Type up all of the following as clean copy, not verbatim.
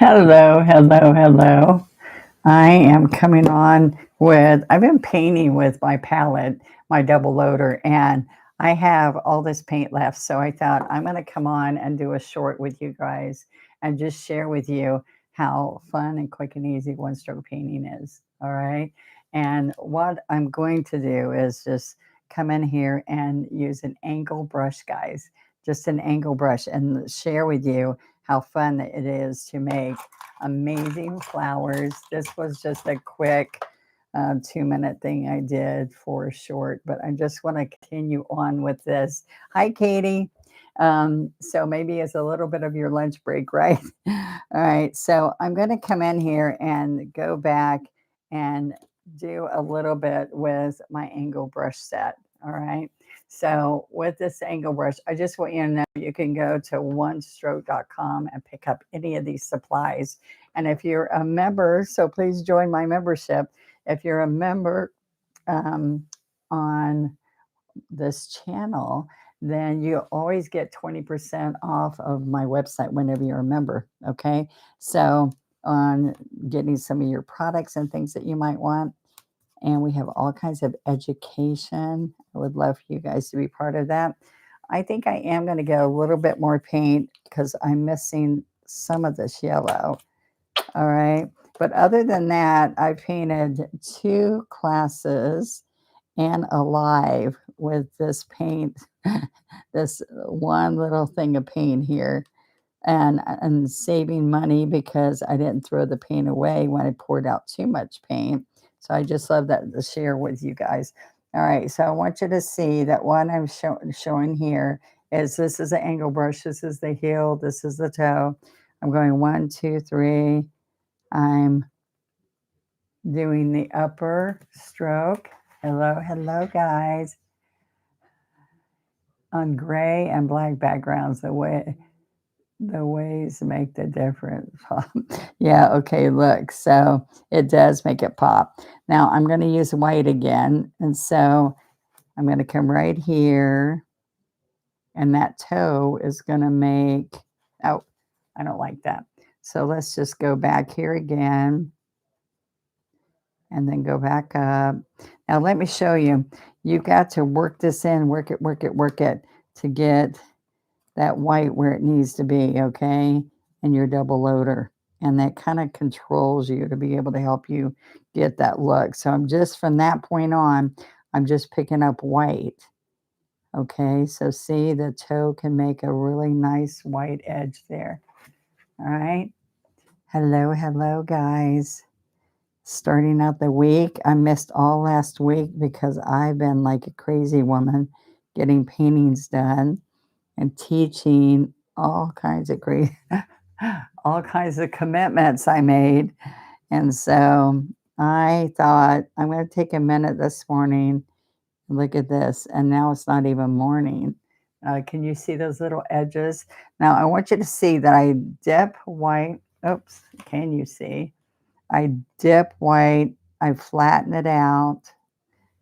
Hello, hello, hello. I am coming on with, I've been painting with my palette, my double loader, and I have all this paint left. So I thought I'm going to come on and do a short with you guys and just share with you how fun and quick and easy one stroke painting is. All right. And what I'm going to do is just come in here and use an angle brush, guys, just an angle brush, and share with you how fun it is to make amazing flowers. This was just a quick 2-minute thing I did for short, but I just want to continue on with this. Hi, Katie. So maybe it's a little bit of your lunch break, right? All right. So I'm going to come in here and go back and do a little bit with my angle brush set. All right. So with this angle brush, I just want you to know you can go to onestroke.com and pick up any of these supplies. And if you're a member, so please join my membership. If you're a member on this channel, then you always get 20% off of my website whenever you're a member. Okay. So on getting some of your products and things that you might want. And we have all kinds of education. I would love for you guys to be part of that. I think I am going to get a little bit more paint because I'm missing some of this yellow. All right. But other than that, I painted 2 classes and a live with this paint, this one little thing of paint here. And saving money because I didn't throw the paint away when I poured out too much paint. So I just love that to share with you guys. All right, so I want you to see that what I'm showing here is this is an angle brush. This is the heel. This is the toe. I'm going 1, 2, 3. I'm doing the upper stroke. Hello, hello, guys. On gray and black backgrounds, the ways make the difference. Yeah, okay, look, so it does make it pop. Now I'm going to use white again, and so I'm going to come right here, and that toe is going to make, oh, I don't like that. So let's just go back here again, and then go back up. Now let me show you. You've got to work this in, work it, work it, work it to get that white where it needs to be, okay? And your double loader. And that kind of controls you to be able to help you get that look. So I'm just from that point on, I'm just picking up white. Okay, so see the toe can make a really nice white edge there. All right. Hello, hello, guys. Starting out the week, I missed all last week because I've been like a crazy woman getting paintings done and teaching all kinds of great, all kinds of commitments I made. And so I thought I'm going to take a minute this morning and look at this. And now it's not even morning. Can you see those little edges? Now I want you to see that I dip white. Oops, can you see? I dip white, I flatten it out,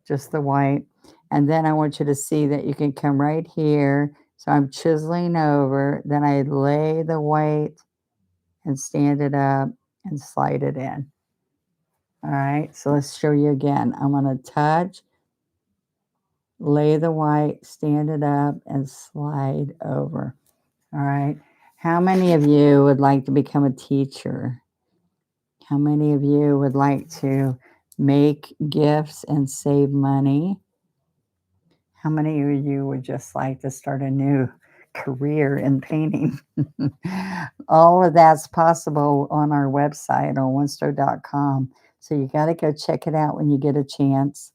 just the white. And then I want you to see that you can come right here. So I'm chiseling over, then I lay the white and stand it up and slide it in. All right, so let's show you again. I'm gonna touch, lay the white, stand it up, and slide over. All right, how many of you would like to become a teacher? How many of you would like to make gifts and save money? How many of you would just like to start a new career in painting? All of that's possible on our website on onestroke.com. So you got to go check it out when you get a chance.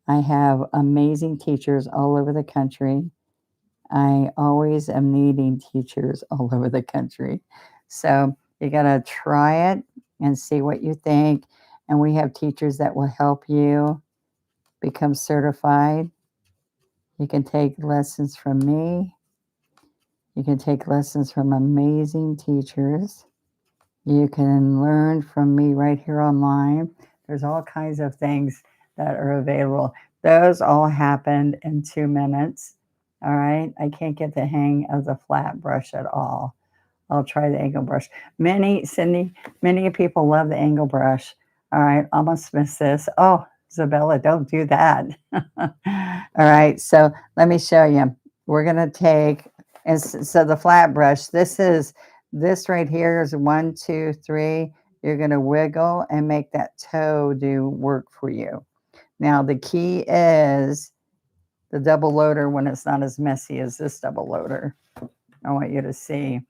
I have amazing teachers all over the country. I always am needing teachers all over the country. So you got to try it and see what you think. And we have teachers that will help you become certified. You can take lessons from me. You can take lessons from amazing teachers. You can learn from me right here online. There's all kinds of things that are available. Those all happened in 2 minutes. All right. I can't get the hang of the flat brush at all. I'll try the angle brush. Cindy, many people love the angle brush. All right, almost missed this. Oh, Isabella, don't do that. All right, so let me show you. We're gonna take, so the flat brush, this right here is 1, 2, 3. You're gonna wiggle and make that toe do work for you. Now the key is the double loader when it's not as messy as this double loader. I want you to see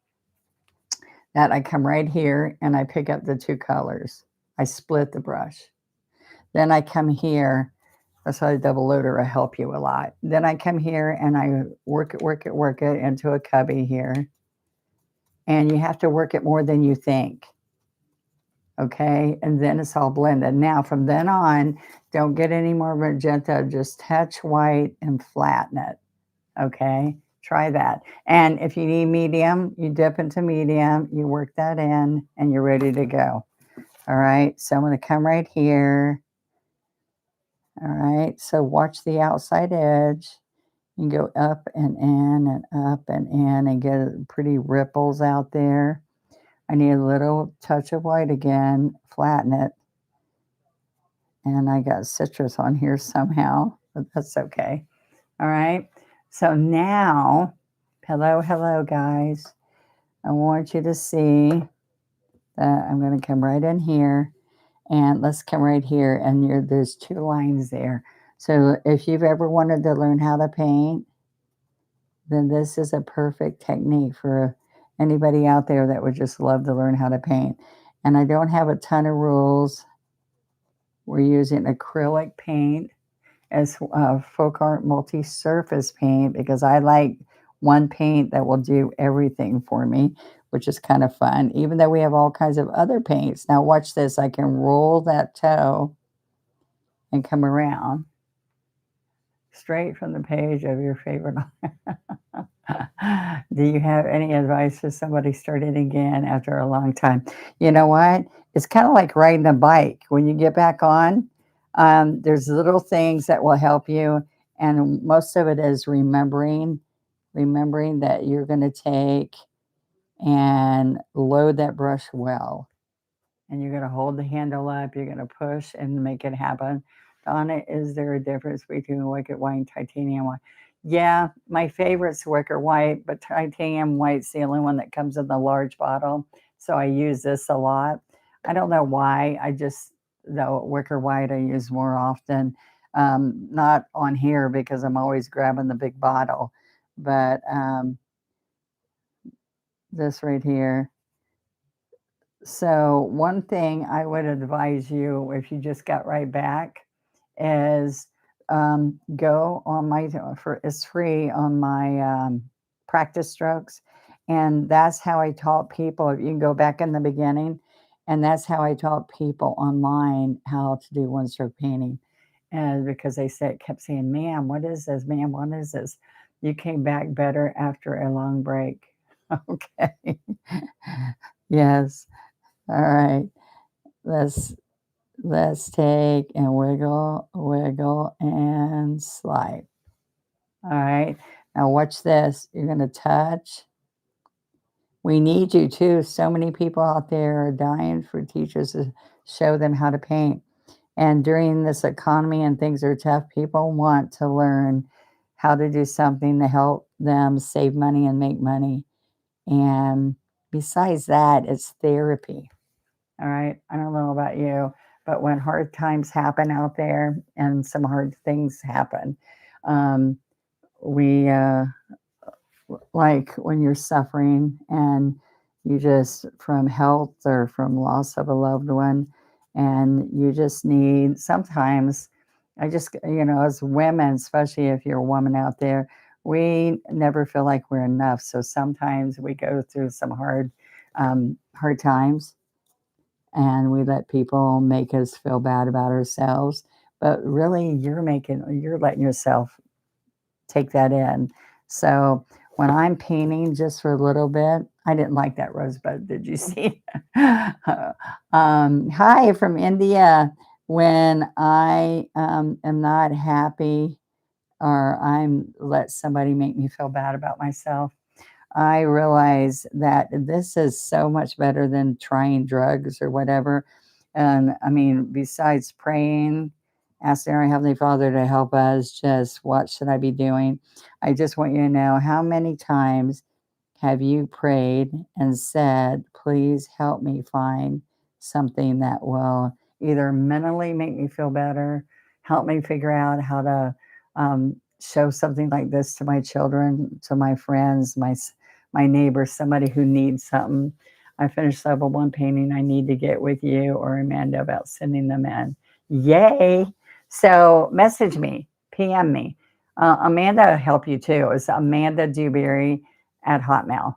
that I come right here and I pick up the two colors. I split the brush. Then I come here. That's why the double loader will help you a lot. Then I come here and I work it into a cubby here. And you have to work it more than you think. Okay, and then it's all blended. Now from then on, don't get any more magenta, just touch white and flatten it. Okay, try that. And if you need medium, you dip into medium, you work that in, and you're ready to go. All right, so I'm going to come right here. All right, so watch the outside edge. You go up and in and up and in and get pretty ripples out there. I need a little touch of white again, flatten it. And I got citrus on here somehow, but that's okay. All right. So now, hello, guys. I want you to see that I'm going to come right in here and let's come right here. And there's two lines there. So if you've ever wanted to learn how to paint, then this is a perfect technique for anybody out there that would just love to learn how to paint. And I don't have a ton of rules. We're using acrylic paint as folk art multi-surface paint because I like one paint that will do everything for me, which is kind of fun, even though we have all kinds of other paints. Now watch this. I can roll that toe and come around straight from the page of your favorite. Do you have any advice for somebody starting again after a long time? You know what? It's kind of like riding a bike. When you get back on, there's little things that will help you. And most of it is remembering that you're going to take and load that brush well. And you're going to hold the handle up. You're going to push and make it happen. Donna, is there a difference between wicked white and titanium white? Yeah, my favorite's wicker white, but titanium white's the only one that comes in the large bottle. So I use this a lot. I don't know why. The wicker white I use more often. Not on here because I'm always grabbing the big bottle. But this right here. So one thing I would advise you if you just got right back is go on it's free on my practice strokes. And that's how I taught people. You can go back in the beginning, and that's how I taught people online how to do one stroke painting. And because kept saying, ma'am, what is this? Ma'am, what is this? You came back better after a long break. Okay. Yes. All right. Let's take and wiggle and slide. All right. Now watch this. You're going to touch. We need you too. So many people out there are dying for teachers to show them how to paint. And during this economy and things are tough, people want to learn how to do something to help them save money and make money. And besides that, it's therapy. All right. I don't know about you, but when hard times happen out there and some hard things happen, we like when you're suffering and you just from health or from loss of a loved one, and you just need sometimes. As women, especially if you're a woman out there, we never feel like we're enough. So sometimes we go through some hard times and we let people make us feel bad about ourselves. But really, you're letting yourself take that in. So when I'm painting just for a little bit, I didn't like that rosebud. Did you see? Hi from India. When I am not happy or let somebody make me feel bad about myself, I realize that this is so much better than trying drugs or whatever. And I mean, besides praying, asking our Heavenly Father to help us, just what should I be doing? I just want you to know, how many times have you prayed and said, please help me find something that will either mentally make me feel better, help me figure out how to show something like this to my children, to my friends, my neighbors, somebody who needs something. I finished level one painting. I need to get with you or Amanda about sending them in. Yay! So message me, PM me. Amanda will help you too. It's Amanda Dewberry at Hotmail.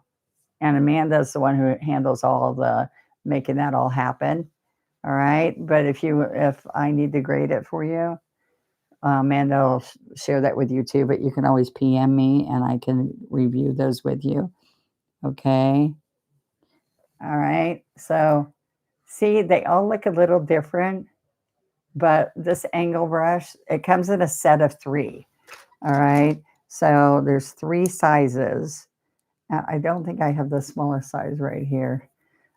And Amanda's the one who handles all the making that all happen. All right. But if I need to grade it for you, Amanda will share that with you too. But you can always PM me and I can review those with you. Okay. All right. So see, they all look a little different, but this angle brush, it comes in a set of 3. All right. So there's 3 sizes. I don't think I have the smaller size right here.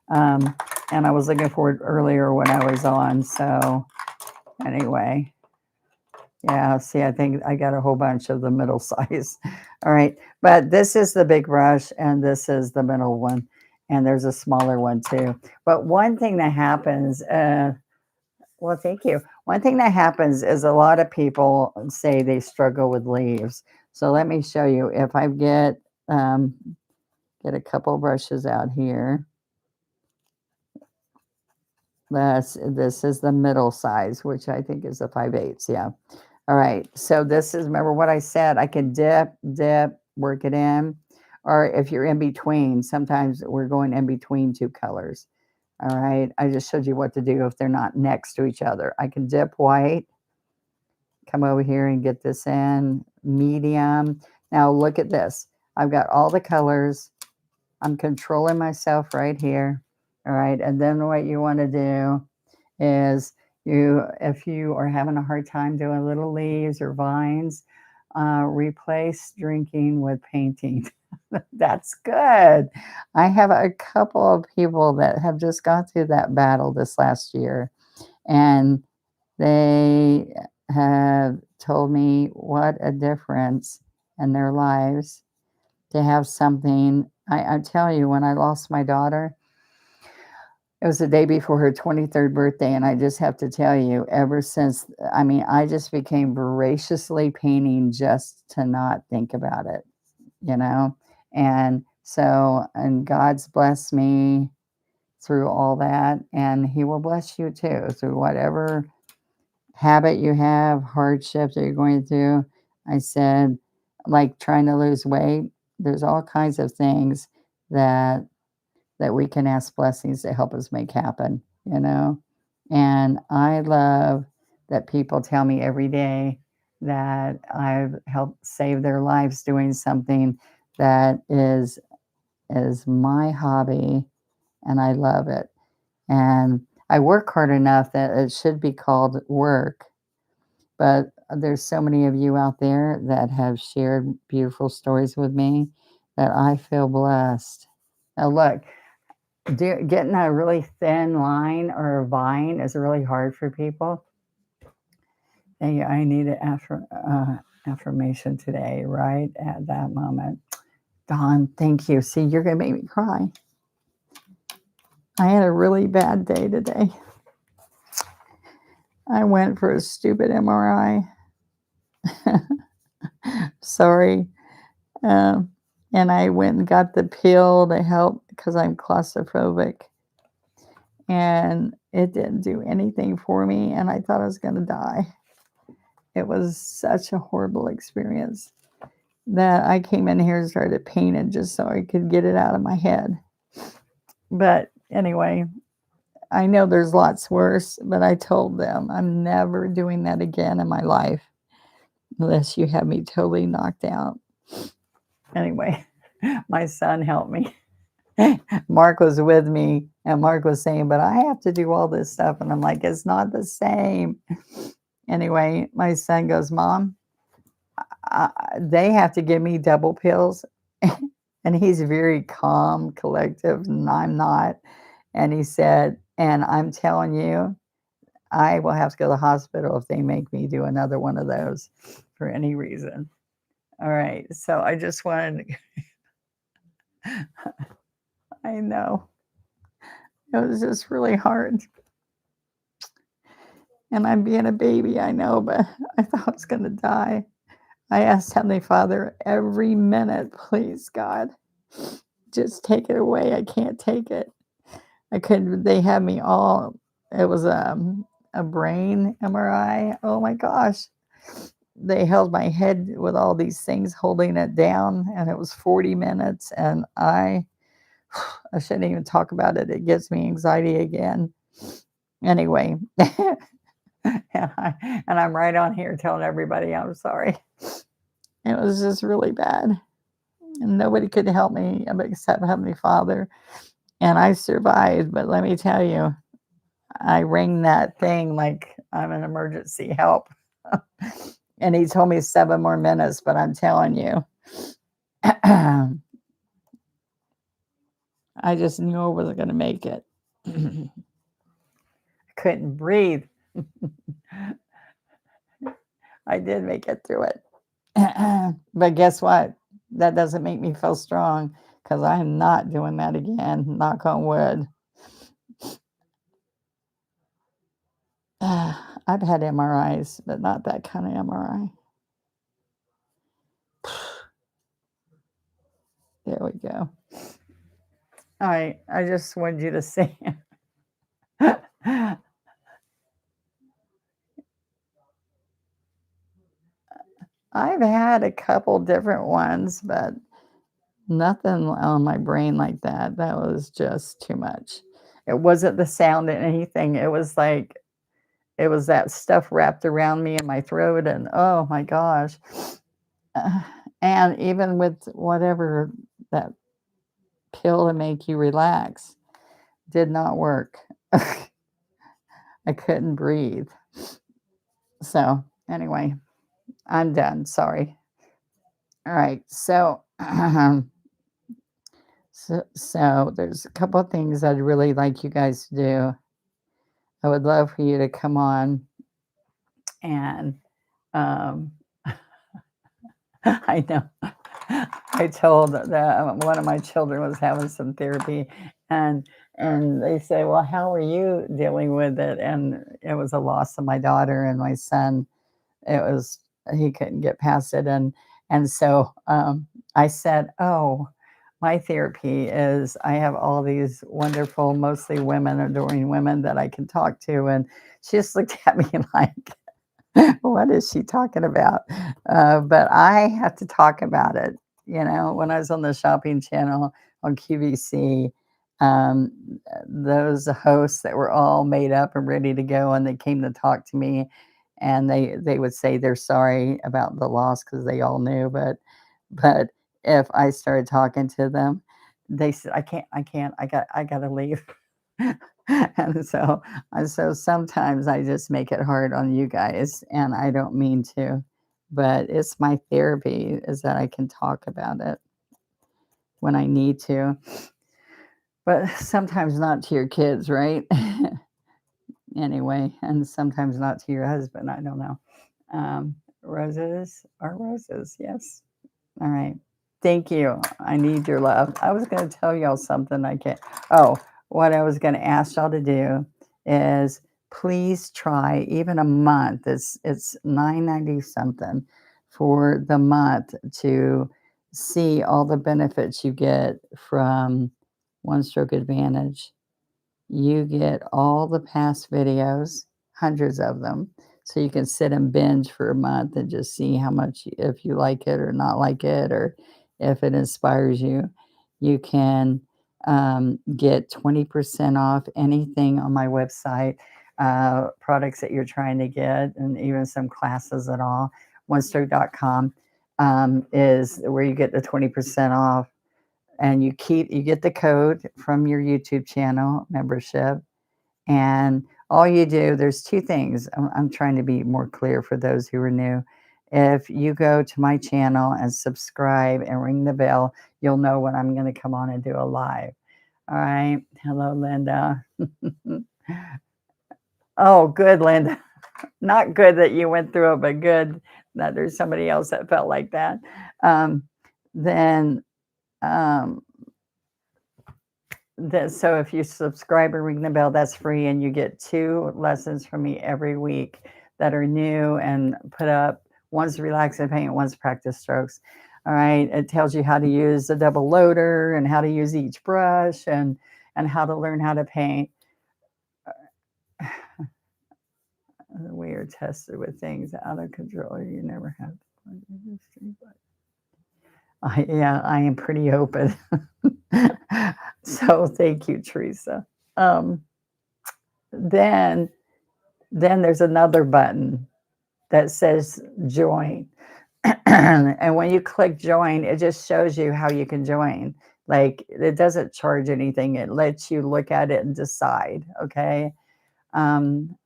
And I was looking for it earlier when I was on. So anyway, yeah, see, I think I got a whole bunch of the middle size. All right. But this is the big brush and this is the middle one. And there's a smaller one too. But one thing that happens, well, thank you. One thing that happens is a lot of people say they struggle with leaves. So let me show you. If I get a couple brushes out here. This is the middle size, which I think is a 5/8. Yeah. All right. So this is, remember what I said, I can dip, work it in. Or if you're in between, sometimes we're going in between 2 colors. All right. I just showed you what to do if they're not next to each other. I can dip white, come over here and get this in medium. Now look at this. I've got all the colors. I'm controlling myself right here. All right. And then what you want to do is if you are having a hard time doing little leaves or vines, replace drinking with painting. That's good. I have a couple of people that have just gone through that battle this last year, and they have told me what a difference in their lives to have something. I tell you, when I lost my daughter, it was the day before her 23rd birthday, and I just have to tell you, ever since, I mean, I just became voraciously painting just to not think about it, you know? And so, and God's blessed me through all that, and He will bless you too through whatever habit you have, hardship that you're going through. I said, like trying to lose weight, there's all kinds of things that we can ask blessings to help us make happen, you know? And I love that people tell me every day that I've helped save their lives doing something that is my hobby and I love it. And I work hard enough that it should be called work, but there's so many of you out there that have shared beautiful stories with me that I feel blessed. Now look, getting a really thin line or a vine is really hard for people. Hey, I need an affirmation today, right at that moment. Dawn, thank you. See, you're going to make me cry. I had a really bad day today. I went for a stupid MRI. Sorry. And I went and got the pill to help because I'm claustrophobic. And it didn't do anything for me, and I thought I was going to die. It was such a horrible experience that I came in here and started painting just so I could get it out of my head. But anyway, I know there's lots worse, but I told them I'm never doing that again in my life unless you have me totally knocked out. Anyway, my son helped me. Mark was with me, and Mark was saying, but I have to do all this stuff. And I'm like, it's not the same. Anyway, my son goes, Mom, they have to give me double pills. and he's very calm, collective, and I'm not. And he said, "And I'm telling you, I will have to go to the hospital if they make me do another one of those for any reason." All right, so I just wanted to I know. It was just really hard, and I'm being a baby, I know, but I thought I was gonna die. I asked Heavenly Father every minute, "Please, God, just take it away, I can't take it." I couldn't they had me all it was, a brain MRI. Oh my gosh. They held my head with all these things holding it down, and it was 40 minutes, and I shouldn't even talk about it. It gives me anxiety again. Anyway, and I'm right on here telling everybody I'm sorry. It was just really bad, and nobody could help me except Heavenly Father, and I survived, but let me tell you, I rang that thing like I'm an emergency help. And he told me 7 more minutes, but I'm telling you, I just knew I wasn't gonna make it. I couldn't breathe. I did make it through it. But guess what? That doesn't make me feel strong because I am not doing that again, knock on wood. I've had MRIs, but not that kind of MRI. There we go. Alright, I just wanted you to see. I've had a couple different ones, but nothing on my brain like that. That was just too much. It wasn't the sound or anything. It was like it was that stuff wrapped around me in my throat, and oh my gosh. Uh, and even with whatever that pill to make you relax did not work. I couldn't breathe. So, anyway, I'm done. Sorry. All right. So, so there's a couple of things I'd really like you guys to do. I would love for you to come on and um, I know. I told that one of my children was having some therapy, and they say, "Well, how are you dealing with it?" And it was a loss of my daughter and my son. It was he couldn't get past it, and so I said, "Oh, my therapy is I have all these wonderful, mostly women, adoring women that I can talk to," and she just looked at me like, what is she talking about? But I have to talk about it. You know, when I was on the shopping channel on QVC, um, those hosts that were all made up and ready to go, and they came to talk to me, and they would say they're sorry about the loss because they all knew, but if I started talking to them, they said, I can't, I gotta leave." And so sometimes I just make it hard on you guys, and I don't mean to, but it's my therapy is that I can talk about it when I need to, but sometimes not to your kids, right? Anyway, and sometimes not to your husband, I don't know. Roses are roses, yes. All right. Thank you. I need your love. I was gonna tell y'all something I can't oh, what I was gonna ask y'all to do is please try even a month. It's 9.90 something for the month to see all the benefits you get from One Stroke Advantage. You get all the past videos, hundreds of them, so you can sit and binge for a month and just see how much if you like it or not like it, or if it inspires you. You can, get 20% off anything on my website, products that you're trying to get, and even some classes and all. OneStroke.com, is where you get the 20% off, and you get the code from your YouTube channel membership, and all you do there's 2 things. I'm trying to be more clear for those who are new. if you go to my channel and subscribe and ring the bell, you'll know when I'm going to come on and do a live. All right. Hello, Linda. Oh, good, Linda. Not good that you went through it, but good that there's somebody else that felt like that. Um, then, um, so if you subscribe and ring the bell, that's free, and you get 2 lessons from me every week that are new and put up. One's relax and paint, one's practice strokes. All right. It tells you how to use the double loader and how to use each brush and how to learn how to paint. We are tested with things out of control. You never have. Yeah, I am pretty open. So thank you, Teresa. Um, then there's another button that says join. And when you click join, it just shows you how you can join. Like, it doesn't charge anything. It lets you look at it and decide. Okay. I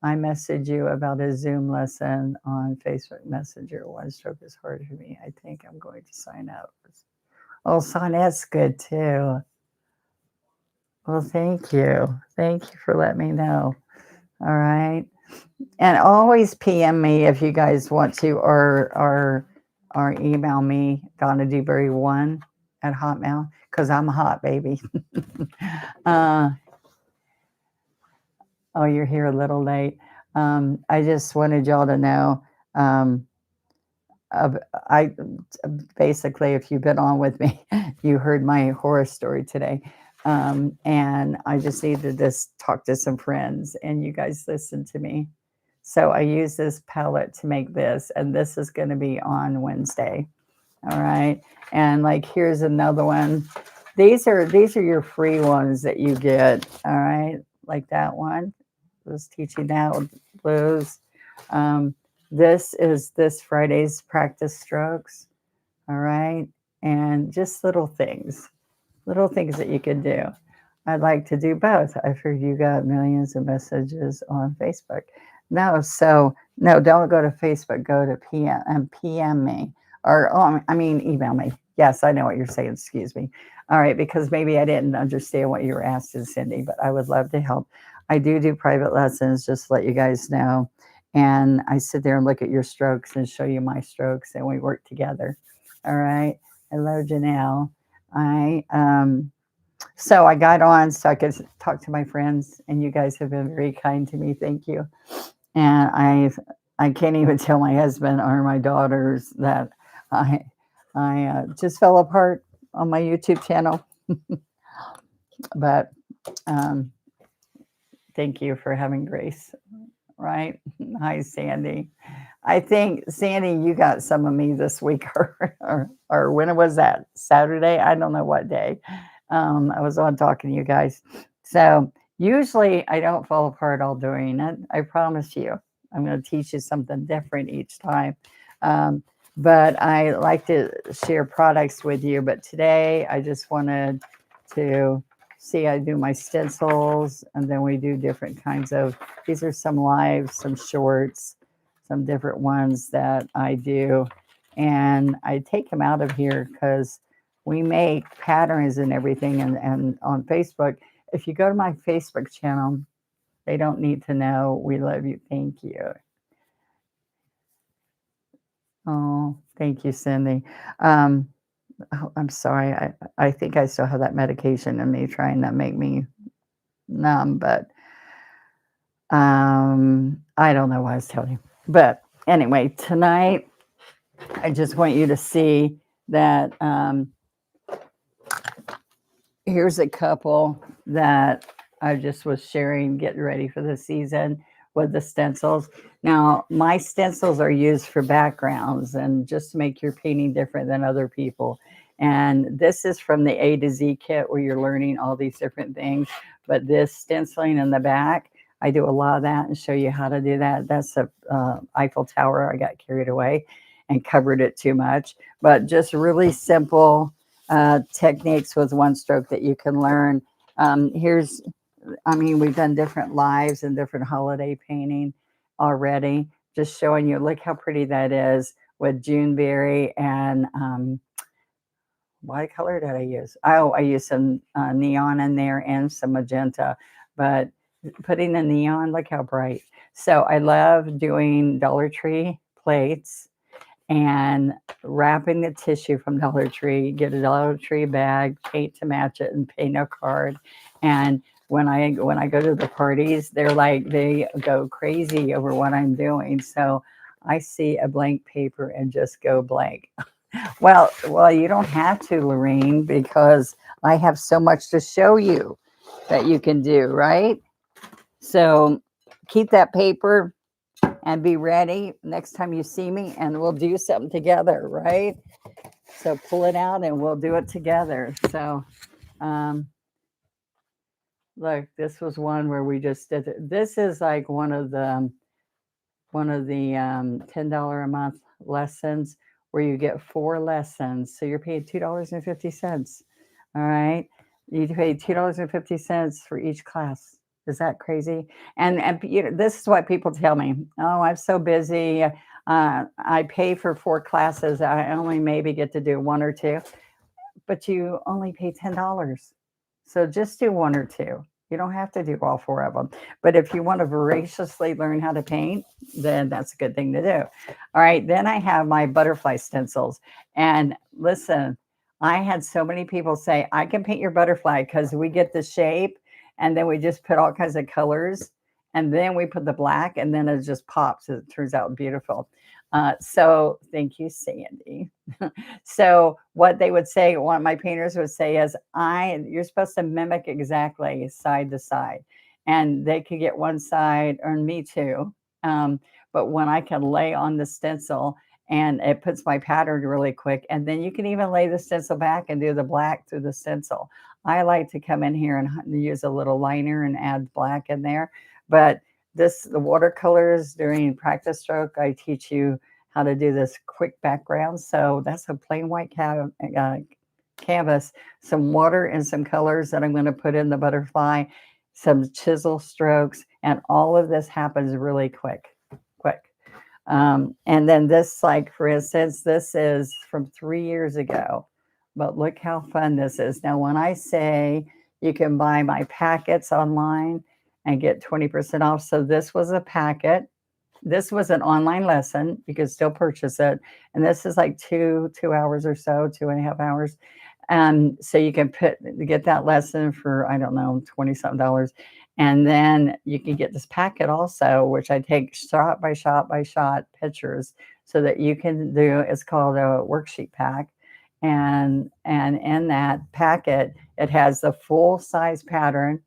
messaged you about a Zoom lesson on Facebook Messenger. One stroke is hard for me. I think I'm going to sign up. Oh, Sonette's good too. Well, thank you. Thank you for letting me know. All right. And always PM me if you guys want to, or email me, Donna Dewberry1 at Hotmail, because I'm hot, baby. Oh, you're here a little late. I just wanted y'all to know. I basically, if you've been on with me, you heard my horror story today. And I just needed to just talk to some friends, and you guys listen to me. So I use this palette to make this, and this is going to be on Wednesday. All right. And like, here's another one. These are your free ones that you get. All right. Like that one. Was teaching that with blues. This is this Friday's practice strokes. All right. And just little things that you can do. I'd like to do both. I've heard you got millions of messages on Facebook. No, so no, don't go to Facebook. Go to PM me, or I mean, email me. Yes, I know what you're saying. Excuse me. All right, because maybe I didn't understand what you were asking, Cindy, but I would love to help. I do private lessons, just to let you guys know. And I sit there and look at your strokes and show you my strokes, and we work together. All right. Hello, Janelle. So I got on so I could talk to my friends, and you guys have been very kind to me. Thank you. And I can't even tell my husband or my daughters that I just fell apart on my YouTube channel. But thank you for having grace. Right? Hi, Sandy. I think, Sandy, you got some of me this week, or when was that? Saturday? I don't know what day. I was on talking to you guys. So usually I don't fall apart all doing it. I promise you. I'm going to teach you something different each time. But I like to share products with you. But today I just wanted to see, I do my stencils, and then we do different kinds of, these are some lives, some shorts, some different ones that I do. And I take them out of here because we make patterns and everything. And on Facebook, if you go to my Facebook channel, they don't need to know. We love you. Thank you. Oh, thank you, Cindy. Oh, I'm sorry. I think I still have that medication in me trying to make me numb, but I don't know what I was telling you. But anyway, tonight, I just want you to see that here's a couple that I just was sharing, getting ready for the season with the stencils. Now, my stencils are used for backgrounds and just to make your painting different than other people. And this is from the A to Z kit where you're learning all these different things. But this stenciling in the back, I do a lot of that and show you how to do that. That's a Eiffel Tower. I got carried away and covered it too much. But just really simple techniques with one stroke that you can learn. We've done different lives and different holiday painting already. Just showing you, look how pretty that is with Juneberry and what color did I use? Oh, I used some neon in there and some magenta, but putting the neon, look how bright. So I love doing Dollar Tree plates and wrapping the tissue from Dollar Tree, get a Dollar Tree bag, paint to match it, and paint a card. And when I go to the parties, they're like they go crazy over what I'm doing. So I see a blank paper and just go blank. Well, you don't have to, Lorene, because I have so much to show you that you can do, right? So keep that paper and be ready next time you see me, and we'll do something together, right? So pull it out and we'll do it together. So, um, look, this was one where we just did it. This is like one of the $10 a month lessons where you get 4 lessons. So you're paid $2.50. All right. You pay $2.50 for each class. Is that crazy? And this is what people tell me. Oh, I'm so busy. I pay for 4 classes. I only maybe get to do one or two, but you only pay $10. So just do one or two. You don't have to do all 4 of them. But if you want to voraciously learn how to paint, then that's a good thing to do. All right. Then I have my butterfly stencils. And listen, I had so many people say, I can paint your butterfly because we get the shape and then we just put all kinds of colors and then we put the black and then it just pops. It turns out beautiful. So thank you, Sandy. So what they would say, one of my painters would say is, you're supposed to mimic exactly side to side. And they could get one side, or me too. But when I can lay on the stencil and it puts my pattern really quick, and then you can even lay the stencil back and do the black through the stencil. I like to come in here and use a little liner and add black in there. But the watercolors during practice stroke, I teach you how to do this quick background. So that's a plain white canvas, some water and some colors that I'm going to put in the butterfly, some chisel strokes, and all of this happens really quick. And then this, like for instance, this is from 3 years ago, but look how fun this is. Now, when I say you can buy my packets online and get 20% off, so this was a packet. This was an online lesson. You can still purchase it. And this is like two hours or so, 2.5 hours. So you can get that lesson for, I don't know, 20 something dollars. And then you can get this packet also, which I take shot by shot by shot pictures so that you can do, it's called a worksheet pack. And in that packet, it has the full size pattern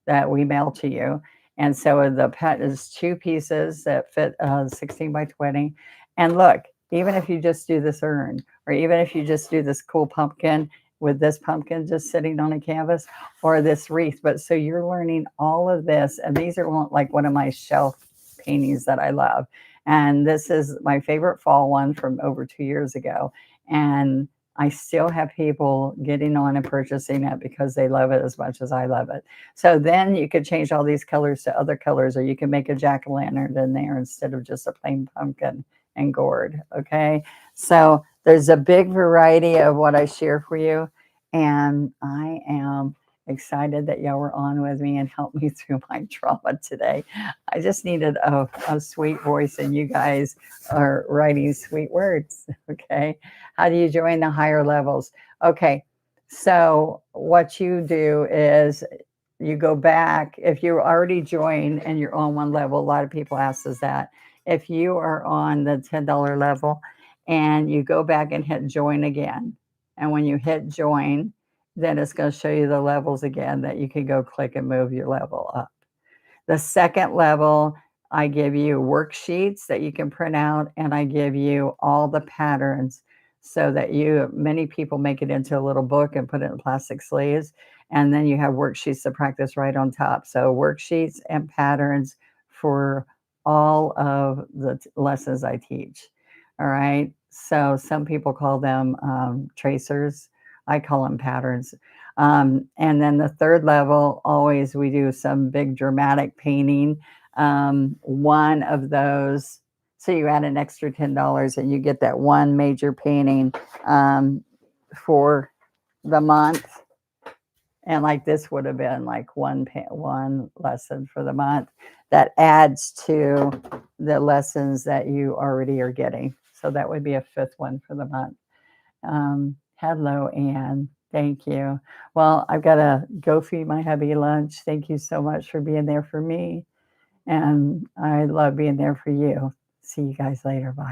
that we mail to you. And so the pet is 2 pieces that fit 16 by 20. And look, even if you just do this urn, or even if you just do this cool pumpkin with this pumpkin just sitting on a canvas, or this wreath. But so you're learning all of this. And these are like one of my shelf paintings that I love. And this is my favorite fall one from over 2 years ago. And I still have people getting on and purchasing it because they love it as much as I love it. So then you could change all these colors to other colors, or you can make a jack-o'-lantern in there instead of just a plain pumpkin and gourd. Okay. So there's a big variety of what I share for you. And I am excited that y'all were on with me and helped me through my trauma today. I just needed a sweet voice, and you guys are writing sweet words. Okay. How do you join the higher levels? Okay. So what you do is you go back. If you already joined and you're on one level, a lot of people ask us that. If you are on the $10 level and you go back and hit join again, and when you hit join, then it's going to show you the levels again that you can go click and move your level up. The second level, I give you worksheets that you can print out, and I give you all the patterns so that many people make it into a little book and put it in plastic sleeves. And then you have worksheets to practice right on top. So worksheets and patterns for all of the lessons I teach. All right. So some people call them tracers. I call them patterns. And then the third level, always we do some big dramatic painting. One of those So you add an extra $10 and you get that one major painting for the month. And like this would have been like one lesson for the month that adds to the lessons that you already are getting. So that would be a fifth one for the month. Hello, Anne. Thank you. Well, I've got to go feed my hubby lunch. Thank you so much for being there for me. And I love being there for you. See you guys later. Bye.